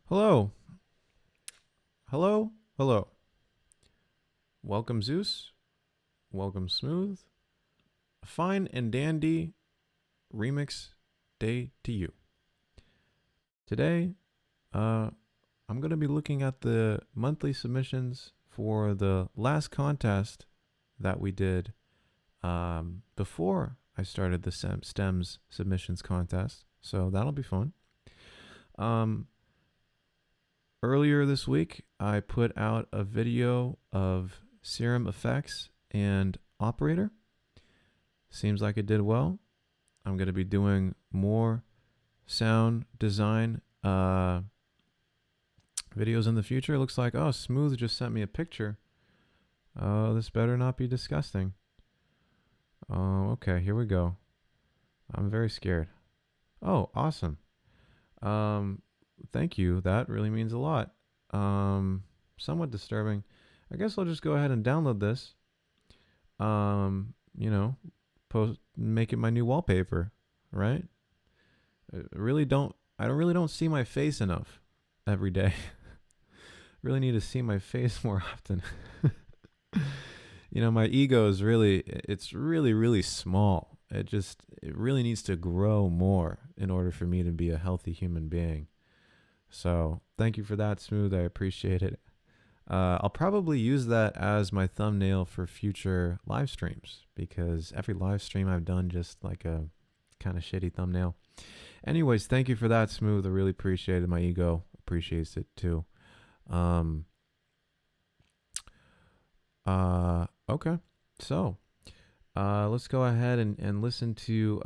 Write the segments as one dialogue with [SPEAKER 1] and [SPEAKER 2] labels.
[SPEAKER 1] Hello. Hello. Hello. Welcome, Zeus. Welcome, Smooth. A fine and dandy remix day to you. Today, I'm going to be looking at the monthly submissions for the last contest that we did before I started the STEMS submissions contest. So that'll be fun. Earlier this week, I put out a video of Serum Effects and Operator. Seems like it did well. I'm going to be doing more sound design videos in the future. Looks like, oh, Smooth just sent me a picture. Oh, this better not be disgusting. Oh, okay, here we go. I'm very scared. Oh, awesome. Thank you. That really means a lot. Somewhat disturbing. I guess I'll just go ahead and download this. Make it my new wallpaper, right? I really don't see my face enough every day. Really need to see my face more often. My ego is it's really small. It really needs to grow more in order for me to be a healthy human being. So thank you for that, Smooth. I appreciate it. I'll probably use that as my thumbnail for future live streams, because every live stream I've done just like a kind of shitty thumbnail. Anyways, thank you for that, Smooth. I really appreciate it. My ego appreciates it too. Okay. So let's go ahead and listen to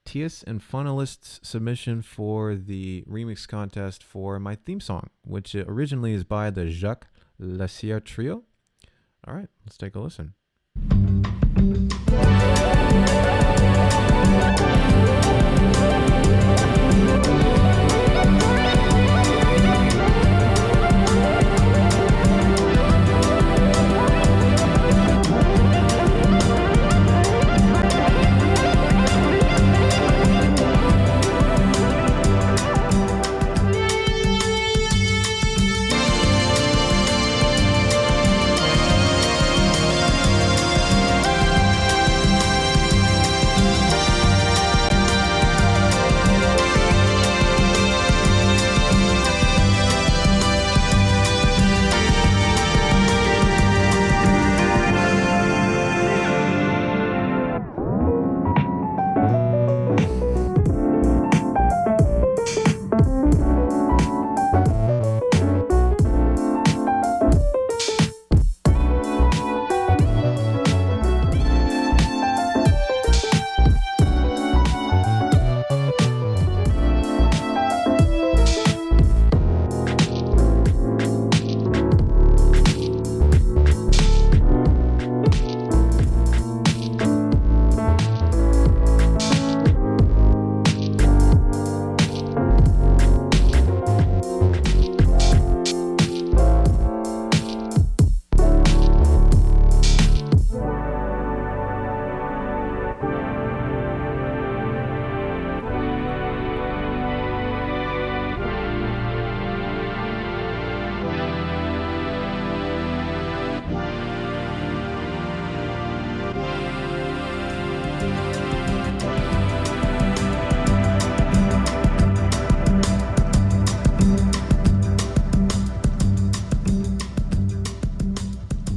[SPEAKER 1] Tias and Funnelist's submission for the remix contest for my theme song, which originally is by the Jacques Lassière Trio. All right, let's take a listen.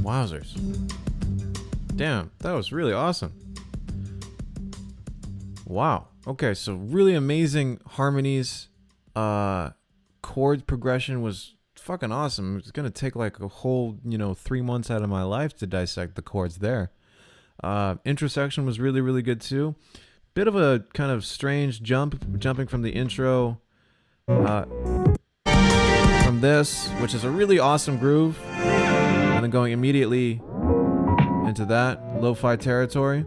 [SPEAKER 1] Wowzers. Damn, that was really awesome. Wow. Okay, so really amazing harmonies. Chord progression was fucking awesome. It's gonna take like a whole, 3 months out of my life to dissect the chords there. Intro section was really good too. Bit of a kind of strange jumping from the intro from this, which is a really awesome groove, and then going immediately into that lo-fi territory.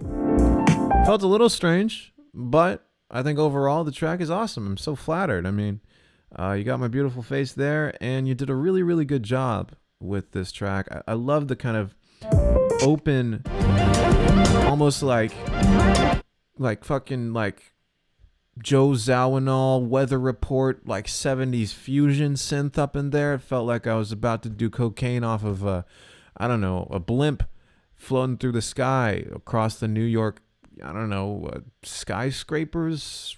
[SPEAKER 1] Felt a little strange, but I think overall the track is awesome. I'm so flattered. I mean, you got my beautiful face there, and you did a really good job with this track. I love the kind of open, almost like fucking like Joe Zawinul weather report, like 70s fusion synth up in there. It felt like I was about to do cocaine off of I don't know, a blimp floating through the sky across the New York, I don't know, skyscrapers.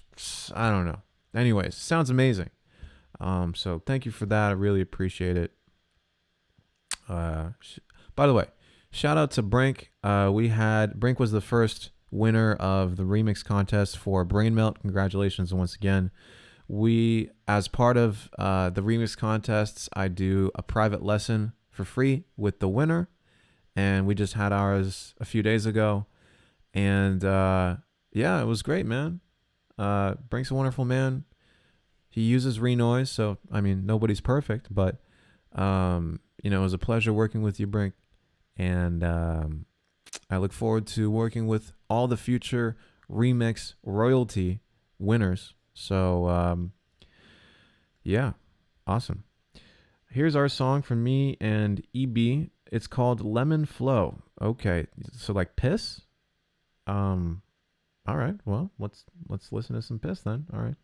[SPEAKER 1] I don't know. Anyways, sounds amazing. So thank you for that. I really appreciate it. By the way, shout out to Brink. Brink was the first winner of the remix contest for Brain Melt. Congratulations once again. We, as part of the remix contests, I do a private lesson for free with the winner, and we just had ours a few days ago, and yeah, it was great, man. Brink's a wonderful man. He uses Renoise, so I mean nobody's perfect, but it was a pleasure working with you, Brink, and I look forward to working with all the future remix royalty winners. So yeah, awesome. Here's our song from me and EB. It's called Lemon Flow. Okay, so like piss. All right. Well, let's listen to some piss then. All right.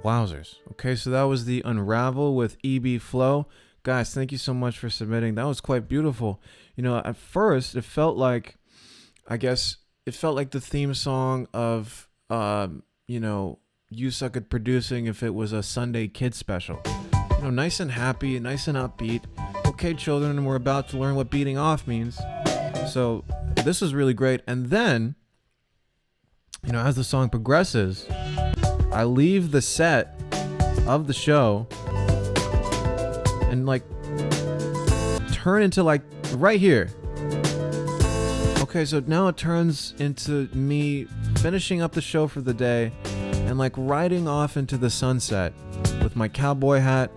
[SPEAKER 1] Wowzers. Okay, so that was the Unravel with EB Flow. Guys, thank you so much for submitting. That was quite beautiful. At first, it felt like, it felt like the theme song of, You Suck at Producing if it was a Sunday Kid special. Nice and happy, nice and upbeat. Okay, children, we're about to learn what beating off means. So this was really great. And then, as the song progresses, I leave the set of the show and turn into right here. Okay, so now it turns into me finishing up the show for the day and riding off into the sunset with my cowboy hat.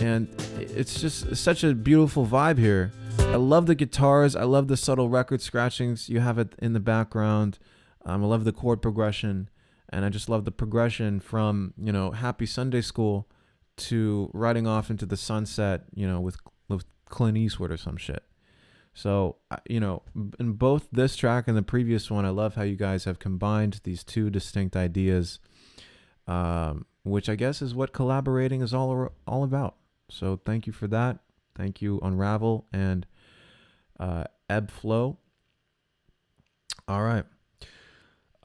[SPEAKER 1] And it's just such a beautiful vibe here. I love the guitars. I love the subtle record scratchings you have it in the background. I love the chord progression. And I just love the progression from, happy Sunday school to riding off into the sunset, with Clint Eastwood or some shit. So, in both this track and the previous one, I love how you guys have combined these two distinct ideas, which I guess is what collaborating is all about. So thank you for that. Thank you, Unravel and Ebb Flow. All right.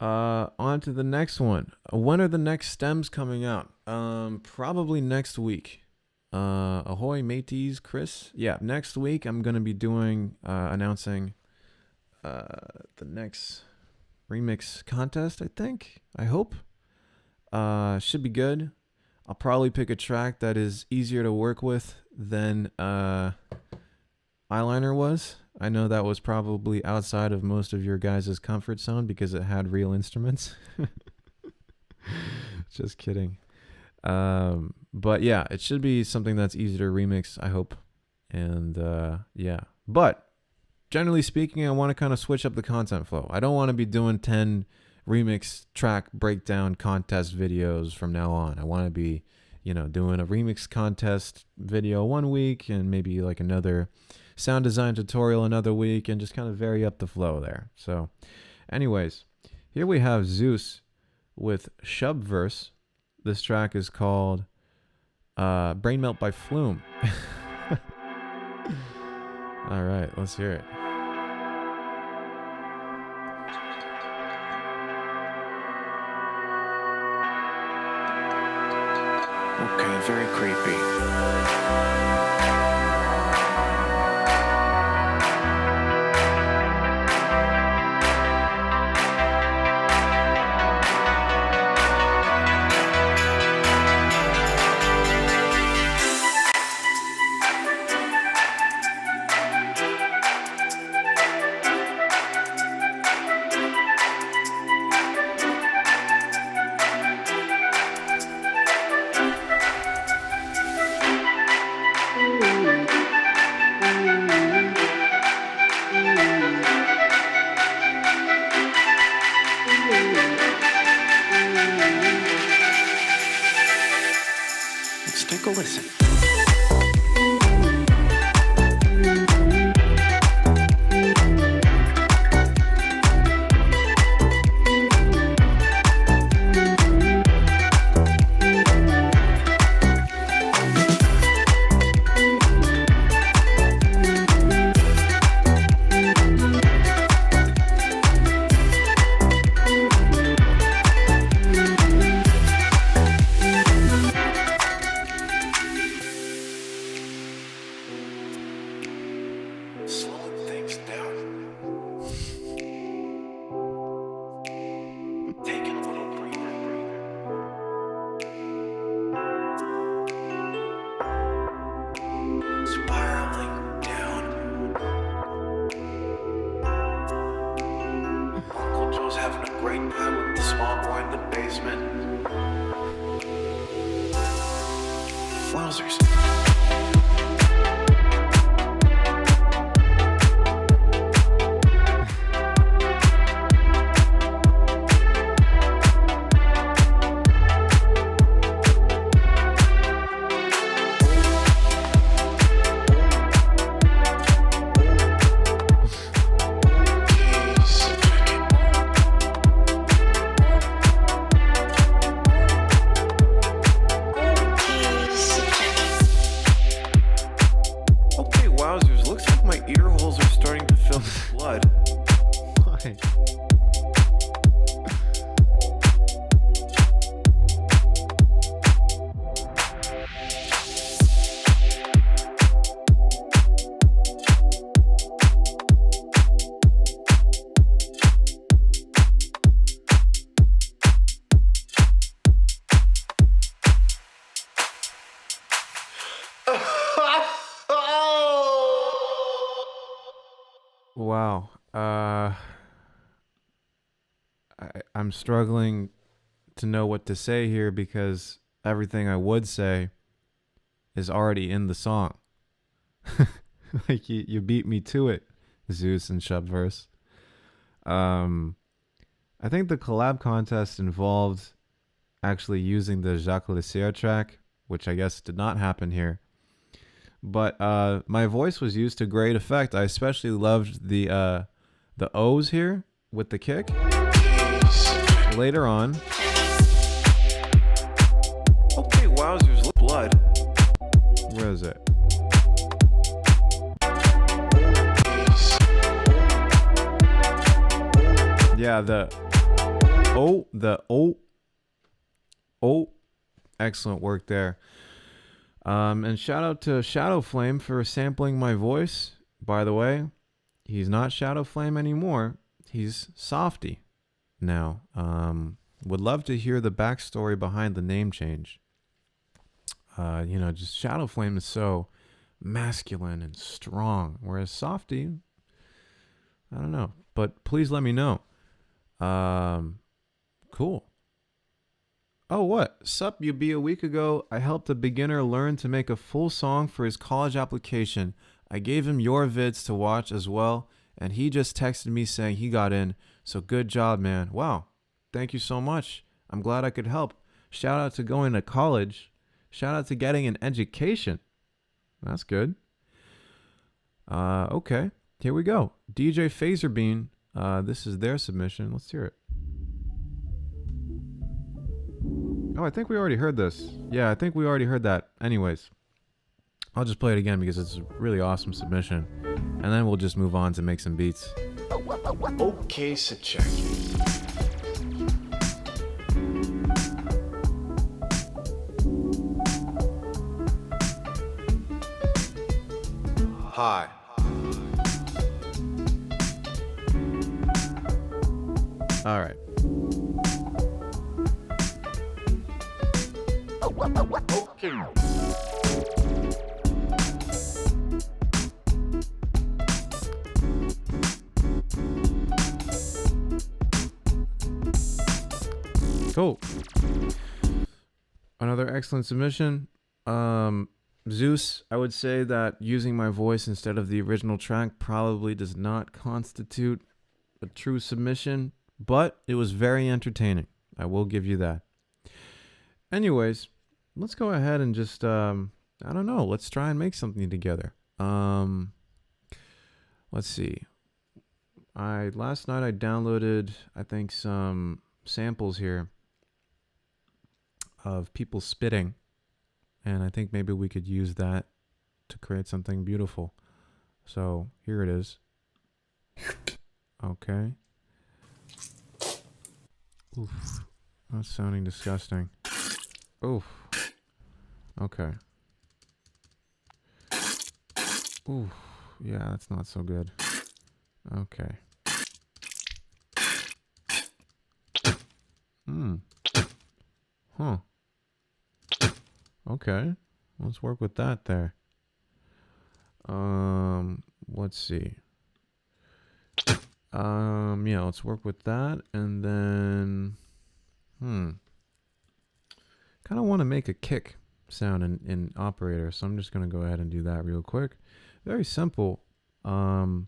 [SPEAKER 1] On to the next one. When are the next stems coming out? Probably next week. Ahoy mateys, Chris. Yeah, next week I'm gonna be doing announcing the next remix contest. I hope. Should be good. I'll probably pick a track that is easier to work with than Eyeliner was. I know that was probably outside of most of your guys' comfort zone because it had real instruments. Just kidding. But yeah, it should be something that's easy to remix, I hope. And yeah. But generally speaking, I want to kind of switch up the content flow. I don't want to be doing 10 remix track breakdown contest videos from now on. I want to be, doing a remix contest video one week and maybe like another sound design tutorial another week and just kind of vary up the flow there. So anyways, here we have Zeus with Shubverse. This track is called Brain Melt by Flume. All right, let's hear it.
[SPEAKER 2] Okay, very creepy. Let's take a listen. Slowing things down. Taking a little breather. Spiraling down. Uncle Joe's having a great time with the small boy in the basement. Wowzers. Wowzers, looks like my ear holes are starting to fill with blood.
[SPEAKER 1] Why? Wow. I'm struggling to know what to say here because everything I would say is already in the song. Like you beat me to it, Zeus and Shubverse. I think the collab contest involved actually using the Jacques Lessier track, which I guess did not happen here. But my voice was used to great effect. I especially loved the O's here with the kick. Later on.
[SPEAKER 2] Okay, wowzers, look blood.
[SPEAKER 1] Where is it? Yeah, the O. Excellent work there. And shout out to Shadow Flame for sampling my voice. By the way, he's not Shadow Flame anymore. He's Softy now. Would love to hear the backstory behind the name change. Just Shadow Flame is so masculine and strong, whereas Softy, I don't know. But please let me know. Cool. Oh, what? Sup, you be? A week ago, I helped a beginner learn to make a full song for his college application. I gave him your vids to watch as well, and he just texted me saying he got in. So good job, man. Wow. Thank you so much. I'm glad I could help. Shout out to going to college. Shout out to getting an education. That's good. Okay. Here we go. DJ Phaserbean. This is their submission. Let's hear it. Oh, I think we already heard this. Yeah, I think we already heard that. Anyways, I'll just play it again because it's a really awesome submission. And then we'll just move on to make some beats.
[SPEAKER 2] Okay, Sacheki. Hi.
[SPEAKER 1] All right.
[SPEAKER 2] Okay.
[SPEAKER 1] Cool. Another excellent submission. Zeus, I would say that using my voice instead of the original track probably does not constitute a true submission, but it was very entertaining. I will give you that. Anyways, let's go ahead and just, I don't know, let's try and make something together. Let's see. Last night I downloaded, I think, some samples here of people spitting. And I think maybe we could use that to create something beautiful. So here it is. Okay. Oof. That's sounding disgusting. Oof. Okay. Oof. Yeah, that's not so good. Okay. Huh. Okay. Let's work with that there. Let's see. Yeah, let's work with that, and then kind of want to make a kick sound in operator, so I'm just going to go ahead and do that real quick. Very simple. To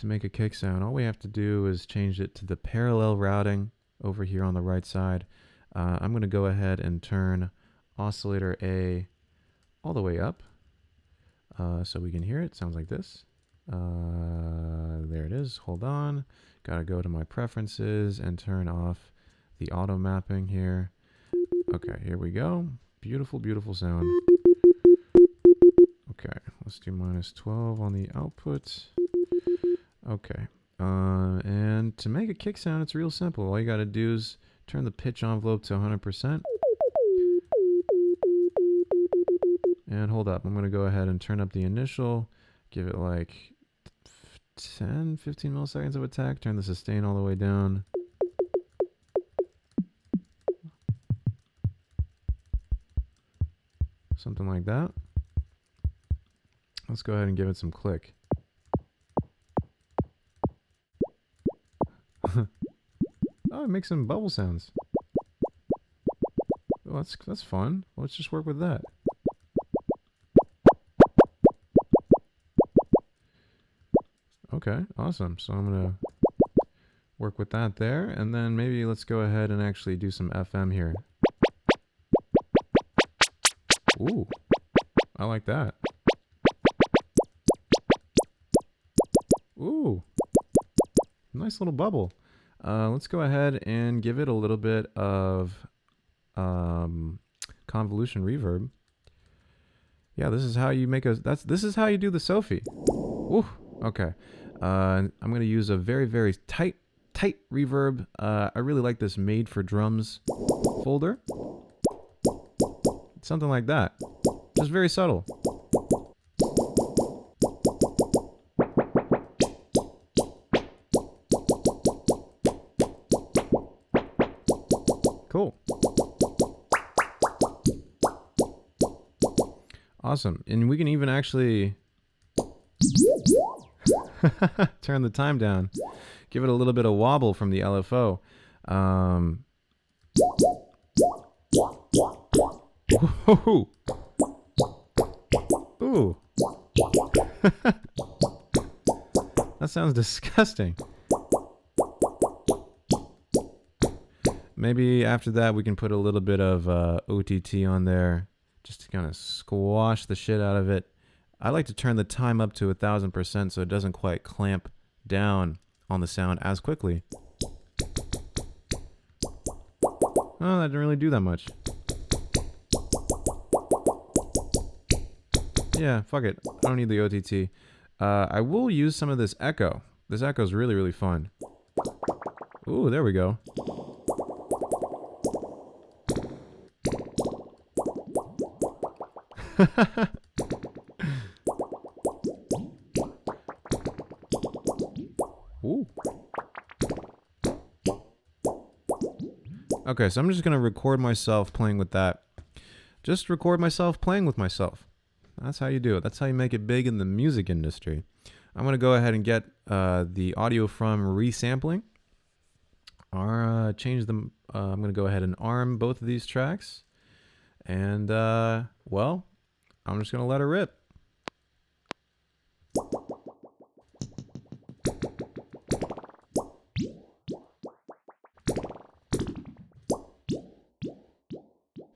[SPEAKER 1] make a kick sound, all we have to do is change it to the parallel routing over here on the right side. I'm going to go ahead and turn oscillator A all the way up so we can hear it. Sounds like this. There it is. Hold on. Gotta go to my preferences and turn off the auto mapping here. Okay, here we go. Beautiful, beautiful sound. Okay, let's do -12 on the output. Okay, and to make a kick sound, it's real simple. All you gotta do is turn the pitch envelope to 100%. And hold up, I'm going to go ahead and turn up the initial, give it like 10, 15 milliseconds of attack, turn the sustain all the way down. Something like that. Let's go ahead and give it some click. Oh, it makes some bubble sounds. Oh, that's fun. Let's just work with that. Okay, awesome. So I'm going to work with that there. And then maybe let's go ahead and actually do some FM here. Ooh, I like that. Ooh, nice little bubble. Let's go ahead and give it a little bit of convolution reverb. Yeah, this is how you make this is how you do the Sophie. Ooh, okay. I'm going to use a very, very tight reverb. I really like this Made for Drums folder. Something like that. Just very subtle. Cool. Awesome. And we can even actually turn the time down. Give it a little bit of wobble from the LFO. Ooh. Ooh. That sounds disgusting. Maybe after that we can put a little bit of OTT on there just to kind of squash the shit out of it. I like to turn the time up to 1000% so it doesn't quite clamp down on the sound as quickly. Oh, that didn't really do that much. Yeah, fuck it. I don't need the OTT. I will use some of this echo. This echo is really, really fun. Ooh, there we go. Ooh. Okay, so I'm just gonna record myself playing with that. Just record myself playing with myself. That's how you do it. That's how you make it big in the music industry. I'm gonna go ahead and get the audio from resampling. Change them. I'm gonna go ahead and arm both of these tracks, and well, I'm just gonna let her rip.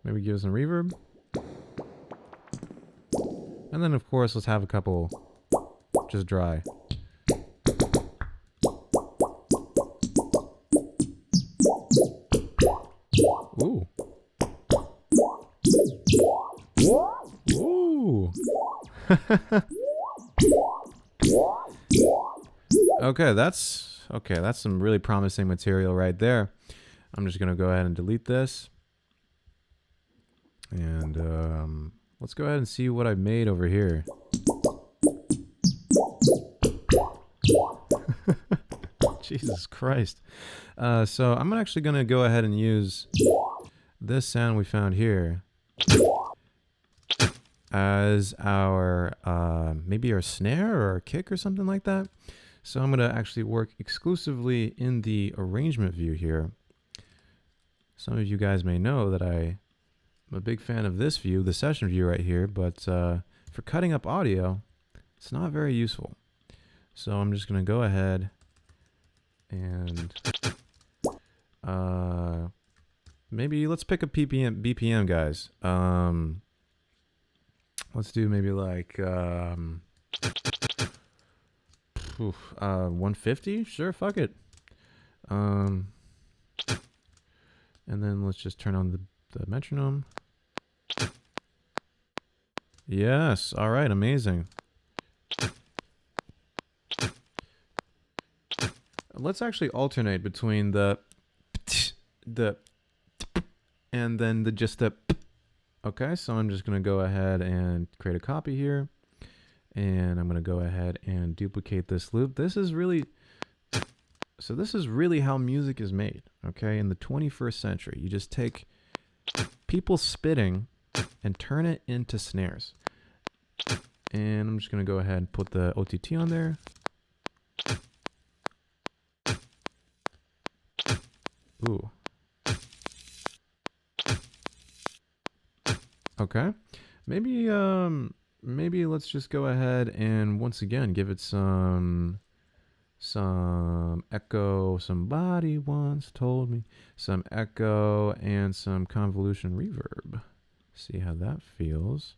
[SPEAKER 1] Maybe give some reverb. And then of course, let's have a couple just dry. Ooh. Ooh. Okay, that's some really promising material right there. I'm just gonna go ahead and delete this. And let's go ahead and see what I've made over here. Jesus Christ. So I'm actually going to go ahead and use this sound we found here as our, maybe our snare or our kick or something like that. So I'm going to actually work exclusively in the arrangement view here. Some of you guys may know that I'm a big fan of this view, the session view right here, but for cutting up audio, it's not very useful. So I'm just going to go ahead and maybe let's pick a BPM, guys. Let's do maybe like 150. Sure, fuck it. And then let's just turn on the metronome. Yes. All right. Amazing. Let's actually alternate between the and then the. Okay. So I'm just going to go ahead and create a copy here. And I'm going to go ahead and duplicate this loop. This is really how music is made. Okay. In the 21st century, you just take people spitting and turn it into snares. And I'm just going to go ahead and put the OTT on there. Ooh. Okay. Maybe let's just go ahead and once again give it some echo. Somebody once told me some echo and some convolution reverb. See how that feels.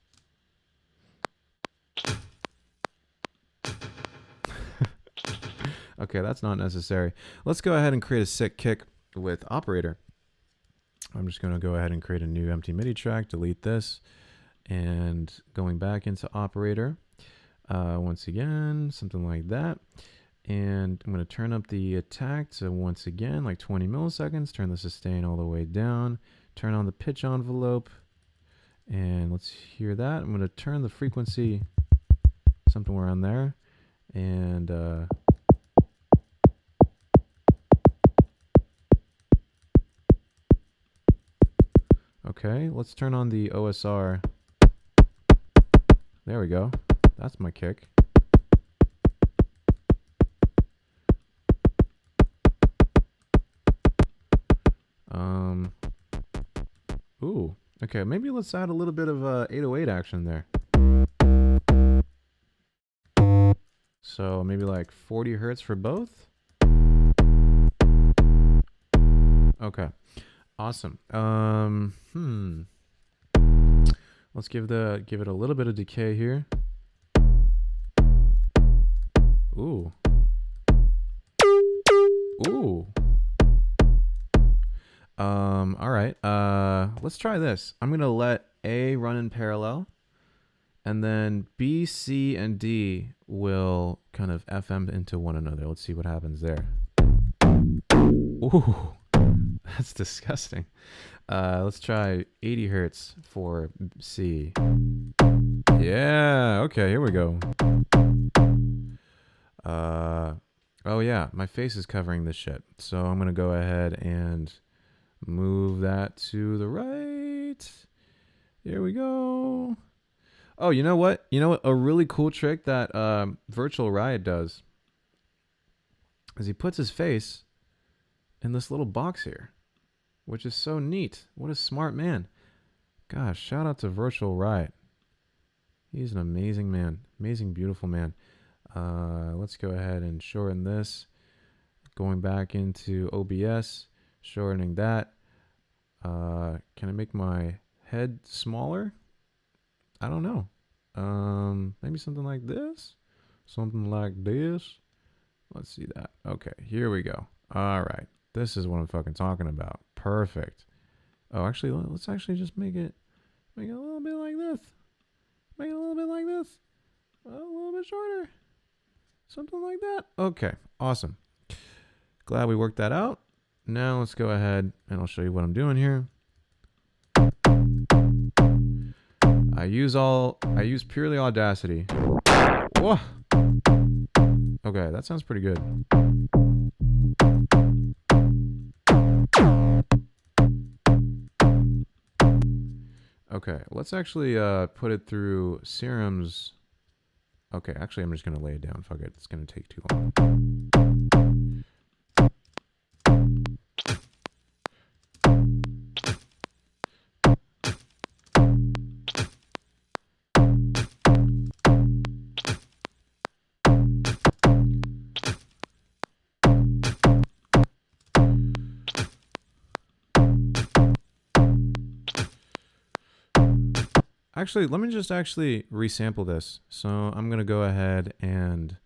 [SPEAKER 1] Okay, that's not necessary. Let's go ahead and create a sick kick with Operator. I'm just going to go ahead and create a new empty MIDI track, delete this, and going back into Operator, once again, something like that. And I'm going to turn up the attack to, once again, like 20 milliseconds, turn the sustain all the way down, turn on the pitch envelope, and let's hear that. I'm going to turn the frequency something around there, and okay, let's turn on the OSR There we go. That's my kick. Ooh. Okay, maybe let's add a little bit of 808 action there. So maybe like 40 hertz for both. Okay. Awesome. Let's give it a little bit of decay here. Ooh. Ooh. All right. Let's try this. I'm going to let A run in parallel, and then B, C, and D will kind of FM into one another. Let's see what happens there. Ooh, that's disgusting. Let's try 80 hertz for C. Yeah, okay, here we go. Oh yeah, my face is covering this shit. So I'm going to go ahead and move that to the right. Here we go. Oh, you know what? You know what? A really cool trick that Virtual Riot does is he puts his face in this little box here, which is so neat. What a smart man. Gosh, shout out to Virtual Riot. He's an amazing man. Amazing, beautiful man. Let's go ahead and shorten this. Going back into OBS, shortening that. Can I make my head smaller? I don't know. Maybe something like this. Something like this. Let's see that. Okay, here we go. All right. This is what I'm fucking talking about. Perfect. Oh, actually, let's actually just make it a little bit like this. Make it a little bit like this. A little bit shorter. Something like that. Okay, awesome. Glad we worked that out. Now let's go ahead and I'll show you what I'm doing here. I use purely Audacity. Whoa. Okay, that sounds pretty good. Okay, let's actually put it through Serum's. Okay, actually I'm just gonna lay it down. Fuck it, it's gonna take too long. Actually, let me just actually resample this. So I'm going to go ahead and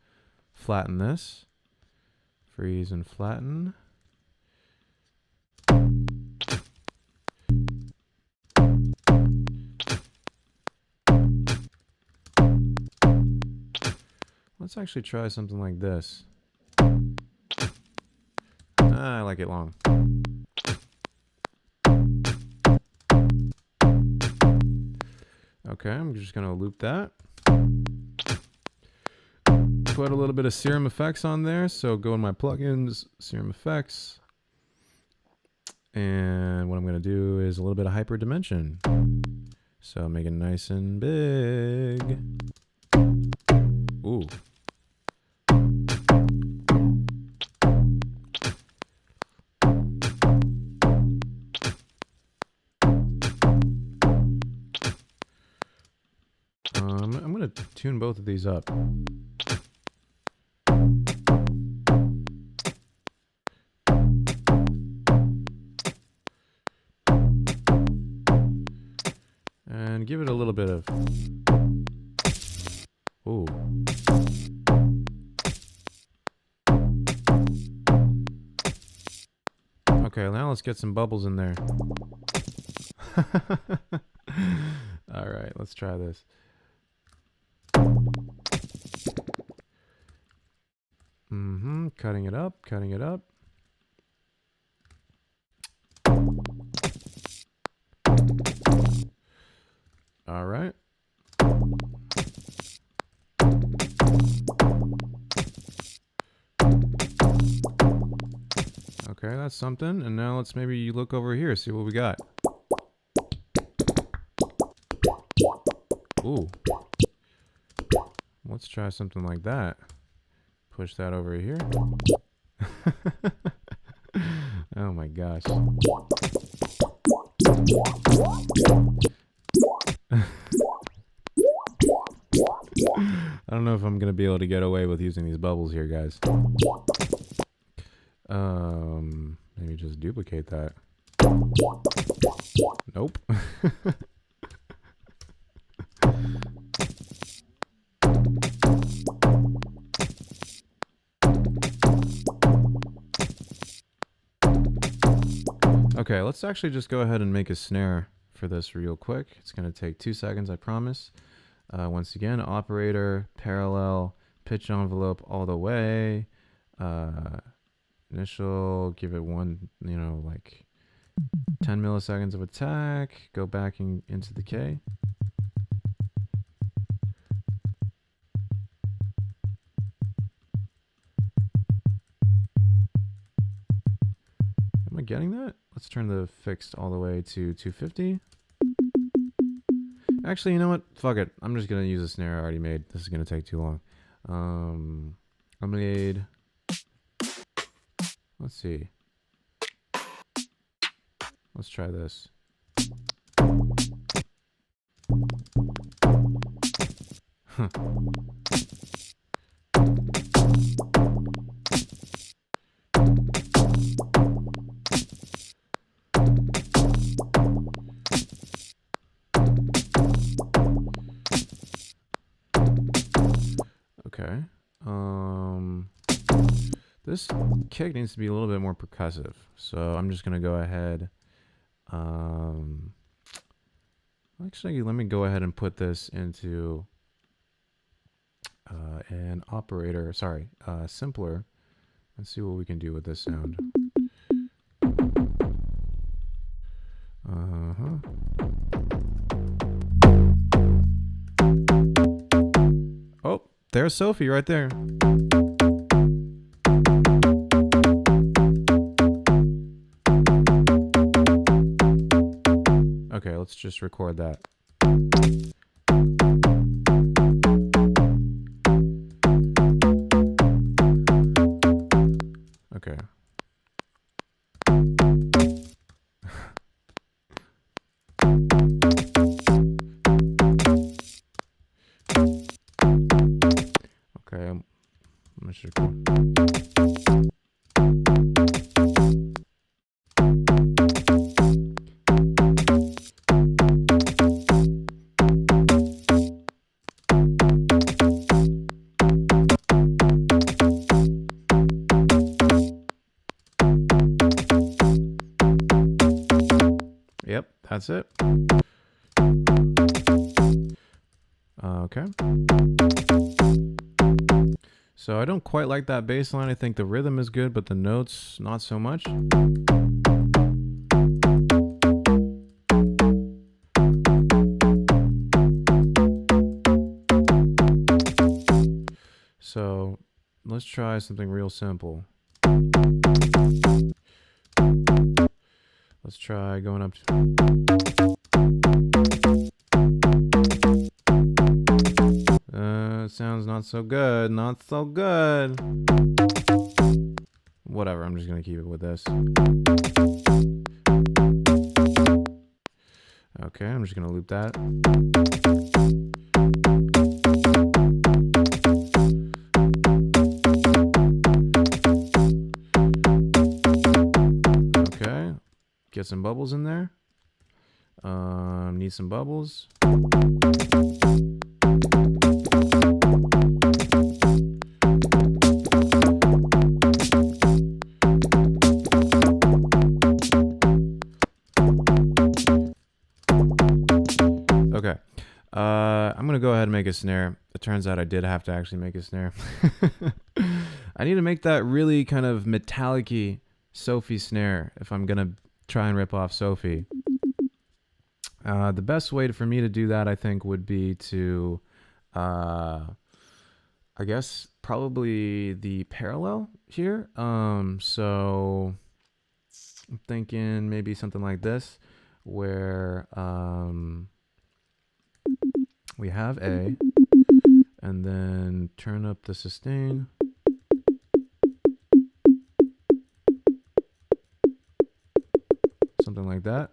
[SPEAKER 1] flatten this. Freeze and flatten. Let's actually try something like this. I like it long. Okay, I'm just going to loop that. Put a little bit of Serum Effects on there. So go in my plugins, Serum Effects. And what I'm going to do is a little bit of Hyperdimension. So make it nice and big. Ooh. I'm going to tune both of these up. And give it a little bit of... Ooh. Okay, now let's get some bubbles in there. All right, let's try this. Cutting it up, cutting it up. All right. Okay, that's something. And now let's maybe look over here, see what we got. Ooh. let's try something like that. Push that over here. Oh my gosh. I don't know if I'm gonna be able to get away with using these bubbles here, guys. Maybe just duplicate that. Nope. Okay, let's actually just go ahead and make a snare for this real quick. It's gonna take 2 seconds, I promise. Once again, operator, parallel, pitch envelope all the way. Initial, give it one, you know, like 10 milliseconds of attack. Go back into the K. Am I getting that? Let's turn the fixed all the way to 250. Actually, you know what? Fuck it. I'm just gonna use a snare I already made. This is gonna take too long. I made. Let's see. Let's try this. Huh. Okay. This kick needs to be a little bit more percussive, so I'm just gonna go ahead. Actually, let me go ahead and put this into an operator. Sorry, simpler. Let's see what we can do with this sound. Oh, there's Sophie right there. Okay, let's just record that. Okay. Okay, I'm just record. Yep, that's it. Okay. So I don't quite like that bass line. I think the rhythm is good, but the notes, not so much. So let's try something real simple. Let's try going up to... sounds not so good. Not so good. Whatever, I'm just gonna keep it with this. Okay, I'm just gonna loop that. Okay, get some bubbles in there. Need some bubbles. Okay, I'm gonna go ahead and make a snare. It turns out I did have to actually make a snare. I need to make that really kind of metallic-y Sophie snare if I'm gonna try and rip off Sophie. The best way for me to do that, I think, would be to, I guess, probably the parallel here. So I'm thinking maybe something like this, where we have A, And then turn up the sustain. Something like that.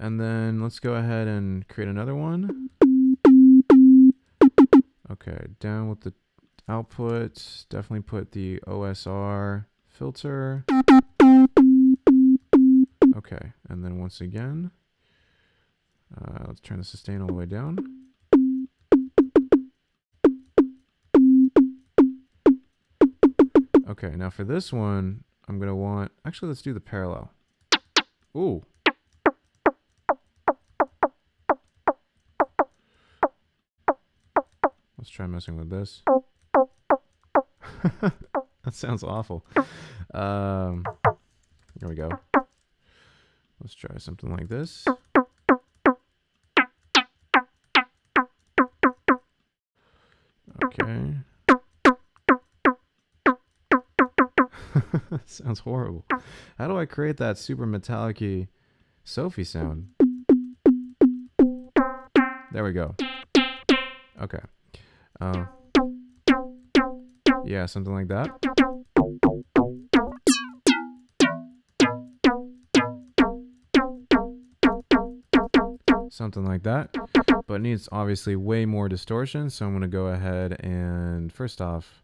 [SPEAKER 1] And then let's go ahead and create another one. Okay, down with the output. Definitely put the OSR filter. Okay, and then once again, let's turn the sustain all the way down. Okay, now for this one, I'm gonna want, actually let's do the parallel. Ooh. Let's try messing with this. That sounds awful. Here we go. Let's try something like this. Okay. Sounds horrible. How do I create that super metallic-y Sophie sound? There we go. Okay. Yeah, something like that. Something like that. But it needs obviously way more distortion, so I'm going to go ahead and first off,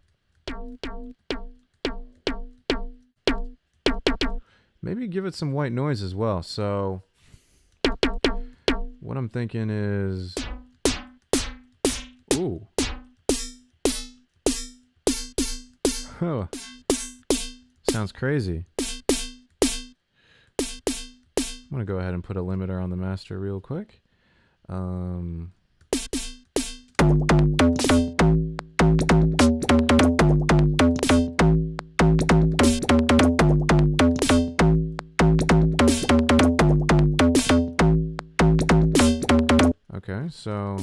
[SPEAKER 1] maybe give it some white noise as well. So what I'm thinking is, ooh. Huh. Sounds crazy. I'm going to go ahead and put a limiter on the master real quick. Okay, so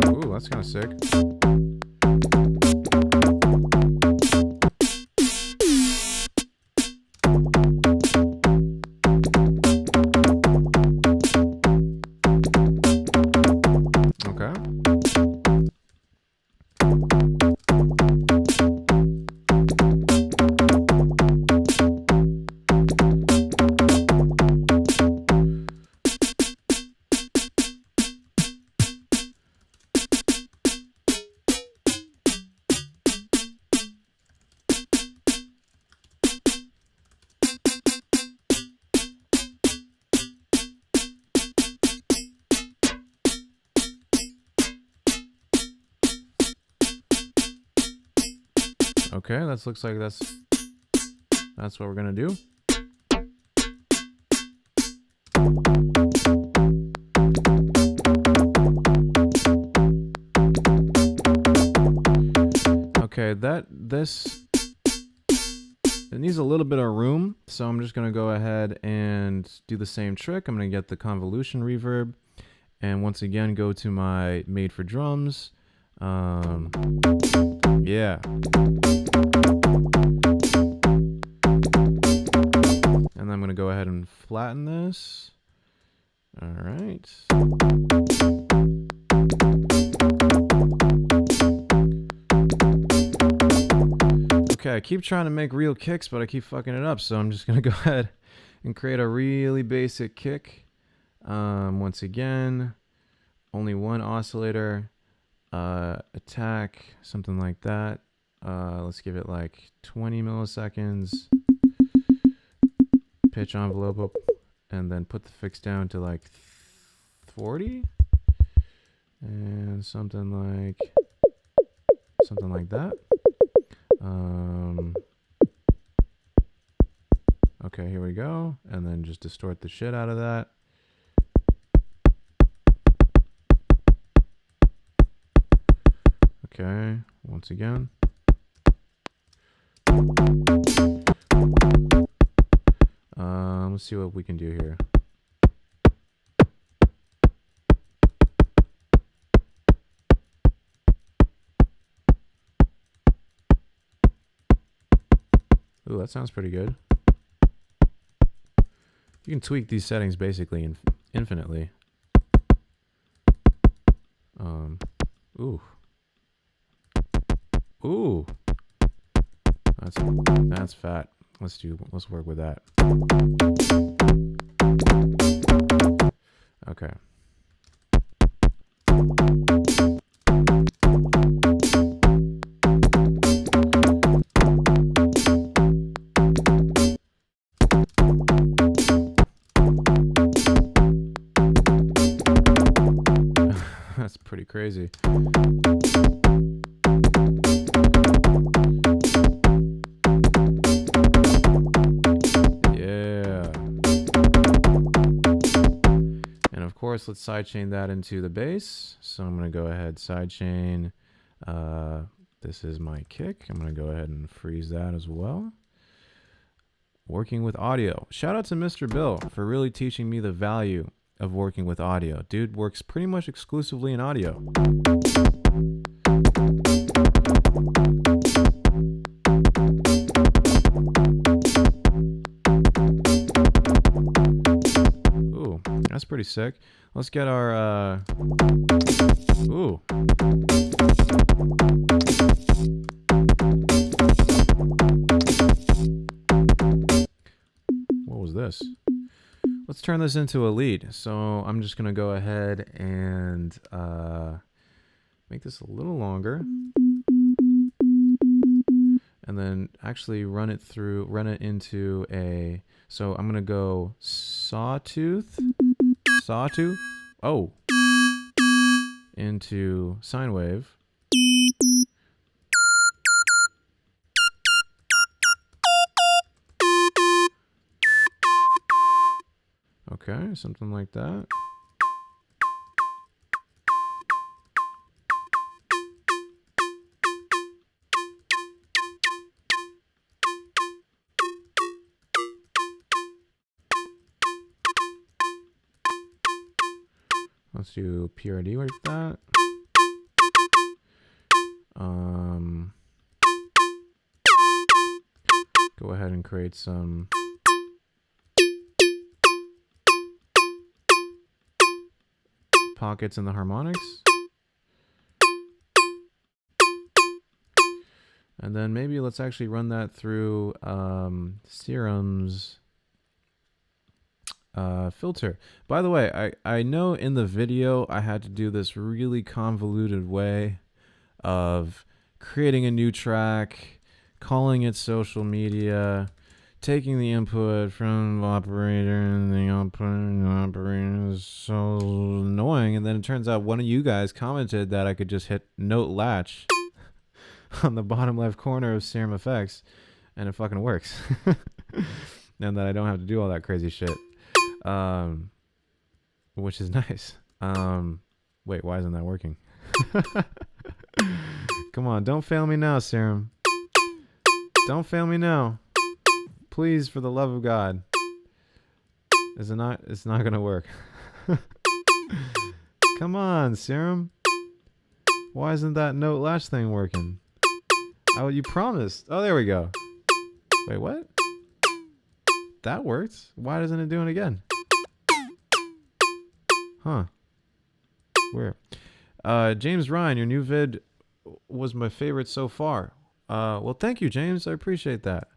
[SPEAKER 1] ooh, that's kind of sick. Okay, that looks like that's what we're gonna do. Okay, it needs a little bit of room, so I'm just gonna go ahead and do the same trick. I'm gonna get the convolution reverb, and once again go to my made for drums. Yeah. And I'm going to go ahead and flatten this. All right. Okay, I keep trying to make real kicks, but I keep fucking it up. So I'm just going to go ahead and create a really basic kick. Once again, only one oscillator. Attack, something like that. Let's give it like 20 milliseconds. Pitch envelope up, and then put the fix down to like 40, and something like that. Okay, here we go, and then just distort the shit out of that. Okay, once again. Let's see what we can do here. Ooh, that sounds pretty good. You can tweak these settings basically infinitely. Ooh. Ooh. That's fat. Let's work with that. Okay. That's pretty crazy. Yeah. And of course, let's sidechain that into the bass. So I'm going to go ahead, sidechain. This is my kick. I'm going to go ahead and freeze that as well. Working with audio. Shout out to Mr. Bill for really teaching me the value of working with audio. Dude works pretty much exclusively in audio. Ooh, that's pretty sick. Let's get our ooh. What was this? Let's turn this into a lead. So I'm just gonna go ahead and make this a little longer, and then actually run it into a. So I'm gonna go sawtooth, oh, into sine wave. Okay, something like that. Let's do PRD with that. Go ahead and create some pockets in the harmonics. And then maybe let's actually run that through Serum's filter. By the way, I know in the video I had to do this really convoluted way of creating a new track, calling it social media, taking the input from the operator and the output and the operator is so annoying. And then it turns out one of you guys commented that I could just hit note latch on the bottom left corner of Serum Effects and it fucking works. And that I don't have to do all that crazy shit. Which is nice. Wait, why isn't that working? Come on, don't fail me now, Serum. Don't fail me now. Please, for the love of God. It's not gonna work. Come on, Serum. Why isn't that note latch thing working? Oh, you promised. Oh, there we go. Wait, what? That worked. Why doesn't it do it again? Huh. Where? James Ryan, your new vid was my favorite so far. Well, thank you, James. I appreciate that.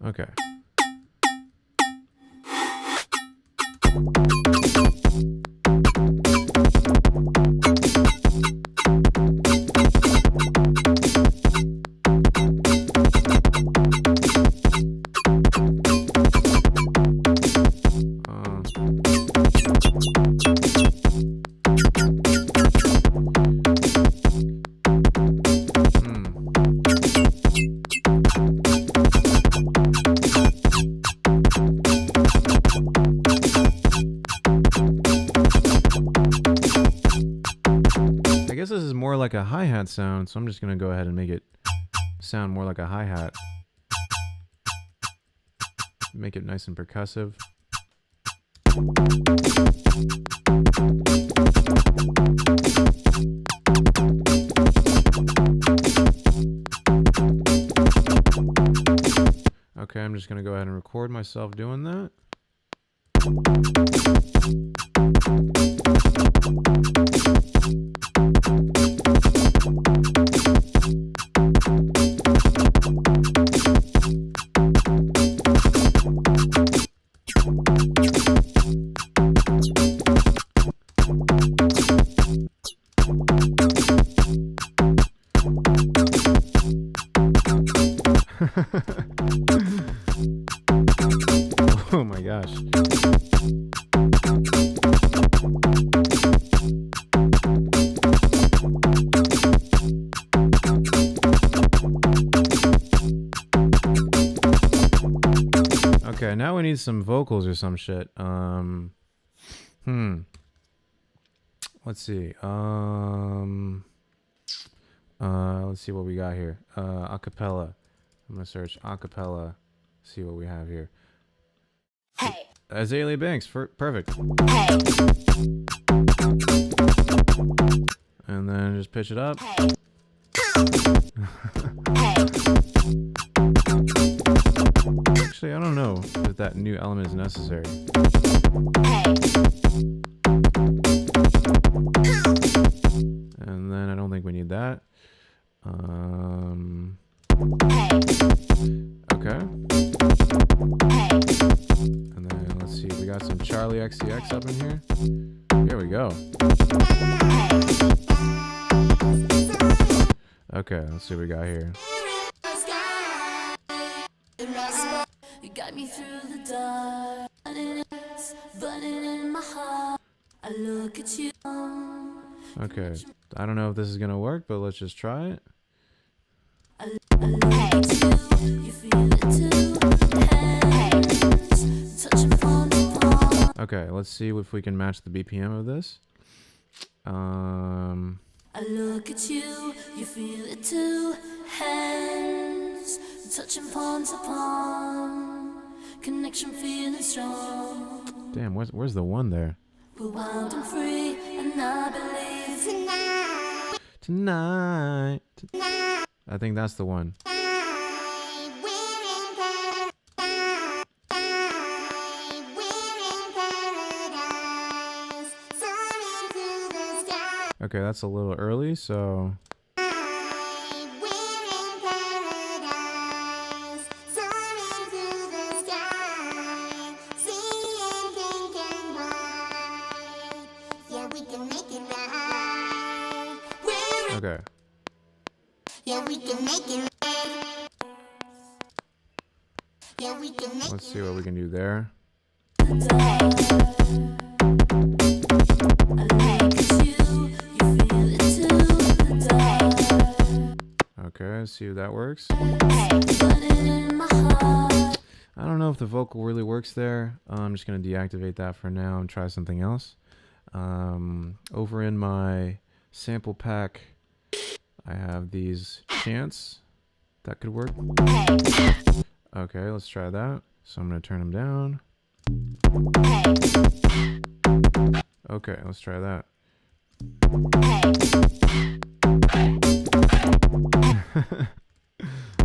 [SPEAKER 1] Okay. Like a hi-hat sound, so I'm just gonna go ahead and make it sound more like a hi-hat. Make it nice and percussive. Okay, I'm just gonna go ahead and record myself doing that. Oh my gosh. Okay, now we need some vocals or some shit. Let's see. Let's see what we got here. Acapella. I'm gonna search acapella. See what we have here.
[SPEAKER 3] Hey.
[SPEAKER 1] Azalea Banks. Perfect.
[SPEAKER 3] Hey.
[SPEAKER 1] And then just pitch it up.
[SPEAKER 3] Hey. Hey.
[SPEAKER 1] Actually, I don't know if that new element is necessary.
[SPEAKER 3] Hey.
[SPEAKER 1] And then I don't think we need that. Okay. And then let's see, we got some Charlie XCX up in here. Here we go. Okay, let's see what we got here.
[SPEAKER 3] You got me through the dark, and it's burning in my heart. I look at you.
[SPEAKER 1] Okay, I don't know if this is gonna work, but let's just try it.
[SPEAKER 3] I look at you. You feel it too. Hands touching palm to palm.
[SPEAKER 1] Okay, let's see if we can match the BPM of this.
[SPEAKER 3] I look at you. You feel it too. Hands touching palm to palm. Connection feeling strong.
[SPEAKER 1] Damn, where's the one there?
[SPEAKER 3] We're wild and free, and I believe
[SPEAKER 1] Tonight. I think that's the one. Okay, that's a little early, so okay.
[SPEAKER 3] yeah, we can make it. Yeah, we can make
[SPEAKER 1] Let's see what we can do there. Okay, see if that works. I don't know if the vocal really works there. I'm just going to deactivate that for now and try something else. Over in my sample pack, I have these chants that could work. Okay, let's try that. So I'm going to turn them down. Okay, let's try that.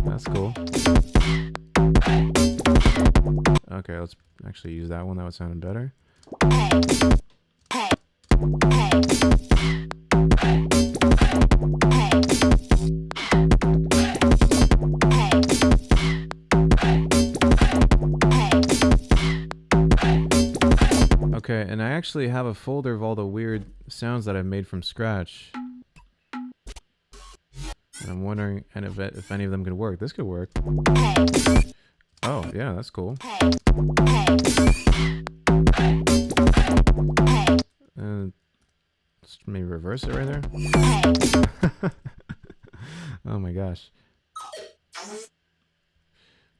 [SPEAKER 1] That's cool. Okay, let's actually use that one. That would sound better. Okay, and I actually have a folder of all the weird sounds that I've made from scratch. And I'm wondering if any of them could work. This could work. Oh, yeah, that's cool. Let's maybe reverse it right there. Oh my gosh.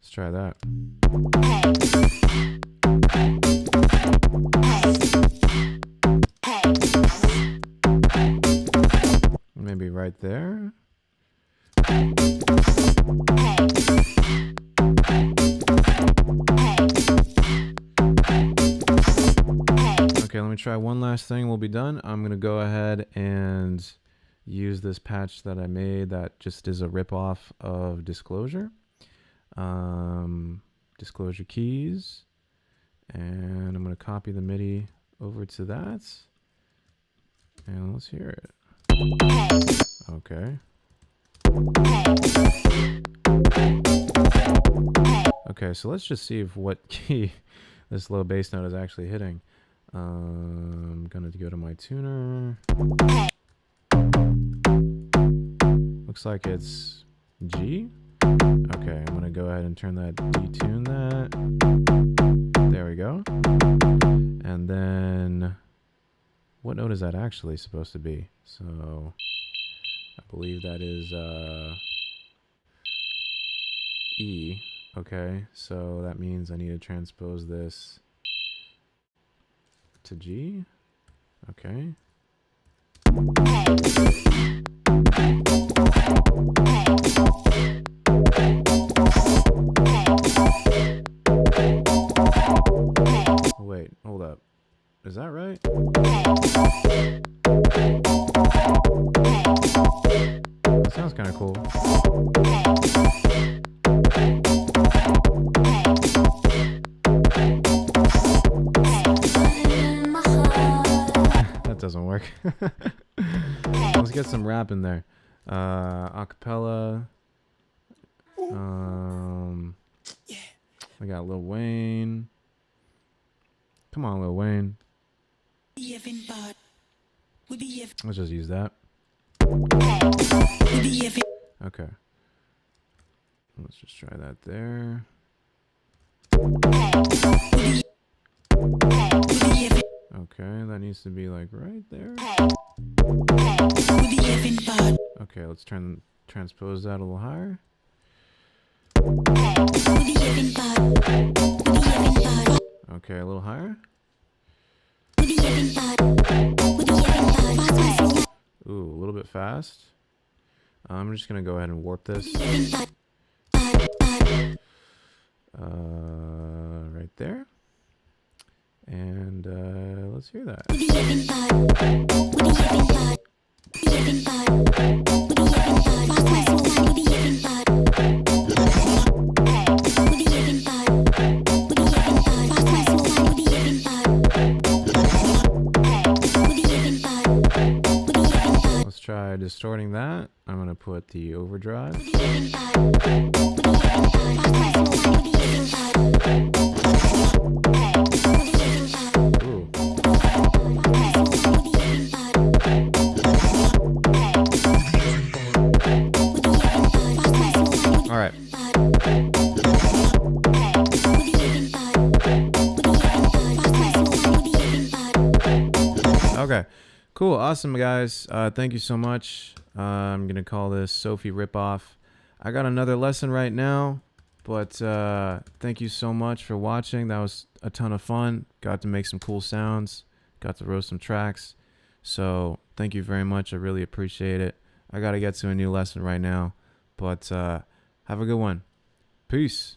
[SPEAKER 1] Let's try that. Maybe right there. Okay, let me try one last thing. We'll be done. I'm going to go ahead and use this patch that I made that just is a ripoff of Disclosure. disclosure keys. And I'm going to copy the MIDI over to that. And let's hear it. Okay. Okay, so let's just see if what key this low bass note is actually hitting. I'm going to go to my tuner. Looks like it's G. Okay, I'm going to go ahead and turn that, detune that. There we go. And then, what note is that actually supposed to be? So, I believe that is E. Okay, so that means I need to transpose this to G. Okay. Wait, hold up. Is that right? That sounds kind of cool. That doesn't work. Let's get some rap in there. Acapella. I got Lil Wayne. Come on, Lil Wayne. Let's just use that. Okay. Let's just try that there. Okay, that needs to be like right there. Okay, let's transpose that a little higher. Okay, a little higher. Ooh, a little bit fast. I'm just gonna go ahead and warp this. Right there. And let's hear that. Let's try distorting that. I'm gonna put the overdrive. Ooh. All right. Okay. Cool. Awesome, guys. Thank you so much. I'm going to call this Sophie Ripoff. I got another lesson right now, but thank you so much for watching. That was a ton of fun. Got to make some cool sounds. Got to roast some tracks. So thank you very much. I really appreciate it. I got to get to a new lesson right now, but have a good one. Peace.